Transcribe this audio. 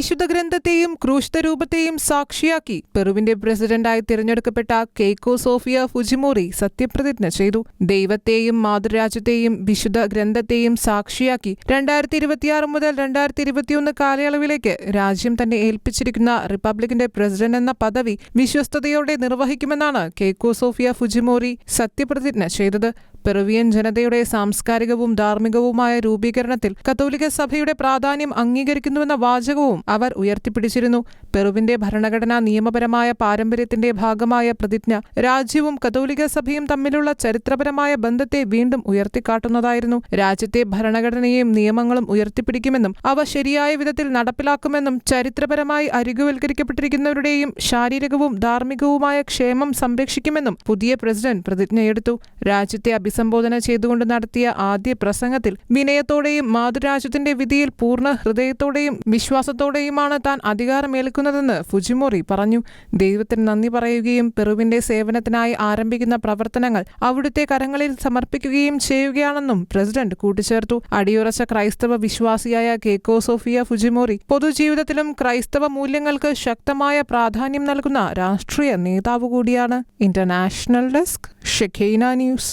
വിശുദ്ധ ഗ്രന്ഥത്തെയും ക്രൂശിതരൂപത്തെയും സാക്ഷിയാക്കി പെറുവിന്റെ പ്രസിഡന്റായി തിരഞ്ഞെടുക്കപ്പെട്ട കെയ്കോ സോഫിയ ഫുജിമോറി സത്യപ്രതിജ്ഞ ചെയ്തു. ദൈവത്തെയും മാതൃരാജ്യത്തെയും വിശുദ്ധ ഗ്രന്ഥത്തെയും സാക്ഷിയാക്കി 2026 മുതൽ 2021 കാലയളവിലേക്ക് രാജ്യം തന്നെ ഏൽപ്പിച്ചിരിക്കുന്ന റിപ്പബ്ലിക്കിന്റെ പ്രസിഡന്റ് എന്ന പദവി വിശ്വസ്തയോടെ നിർവഹിക്കുമെന്നാണ് കെയ്കോ സോഫിയ ഫുജിമോറി സത്യപ്രതിജ്ഞ ചെയ്തത്. പെറുവിയൻ ജനതയുടെ സാംസ്കാരികവും ധാർമ്മികവുമായ രൂപീകരണത്തിൽ കത്തോലിക്ക സഭയുടെ പ്രാധാന്യം അംഗീകരിക്കുന്നുവെന്ന വാചകവും അവർ ഉയർത്തിപ്പിടിച്ചിരുന്നു. പെറുവിന്റെ ഭരണഘടനാ നിയമപരമായ പാരമ്പര്യത്തിന്റെ ഭാഗമായ പ്രതിജ്ഞ രാജ്യവും കത്തോലിക്ക സഭയും തമ്മിലുള്ള ചരിത്രപരമായ ബന്ധത്തെ വീണ്ടും ഉയർത്തിക്കാട്ടുന്നതായിരുന്നു. രാജ്യത്തെ ഭരണഘടനയും നിയമങ്ങളും ഉയർത്തിപ്പിടിക്കുമെന്നും അവ ശരിയായ വിധത്തിൽ നടപ്പിലാക്കുമെന്നും ചരിത്രപരമായി അരികുവൽക്കരിക്കപ്പെട്ടിരിക്കുന്നവരുടെയും ശാരീരികവും ധാർമ്മികവുമായ ക്ഷേമം സംരക്ഷിക്കുമെന്നും പുതിയ പ്രസിഡന്റ് പ്രതിജ്ഞയെടുത്തു. രാജ്യത്തെ അഭിസംബോധന ചെയ്തുകൊണ്ട് നടത്തിയ ആദ്യ പ്രസംഗത്തിൽ വിനയത്തോടെയും മാതൃരാജ്യത്തിന്റെ വിധിയിൽ പൂർണ്ണ ഹൃദയത്തോടെയും വിശ്വാസത്തോടെയുമാണ് താൻ അധികാരമേൽക്കുന്നതെന്ന് ഫുജിമോറി പറഞ്ഞു. ദൈവത്തിന് നന്ദി പറയുകയും പെറുവിന്റെ സേവനത്തിനായി ആരംഭിക്കുന്ന പ്രവർത്തനങ്ങൾ അവിടുത്തെ കരങ്ങളിൽ സമർപ്പിക്കുകയും ചെയ്യുകയാണെന്നും പ്രസിഡന്റ് കൂട്ടിച്ചേർത്തു. അടിയുറച്ച ക്രൈസ്തവ വിശ്വാസിയായ കെയ്കോ സോഫിയ ഫുജിമോറി പൊതുജീവിതത്തിലും ക്രൈസ്തവ മൂല്യങ്ങൾക്ക് ശക്തമായ പ്രാധാന്യം നൽകുന്ന രാഷ്ട്രീയ നേതാവ് കൂടിയാണ്. International desk, Shekhina news.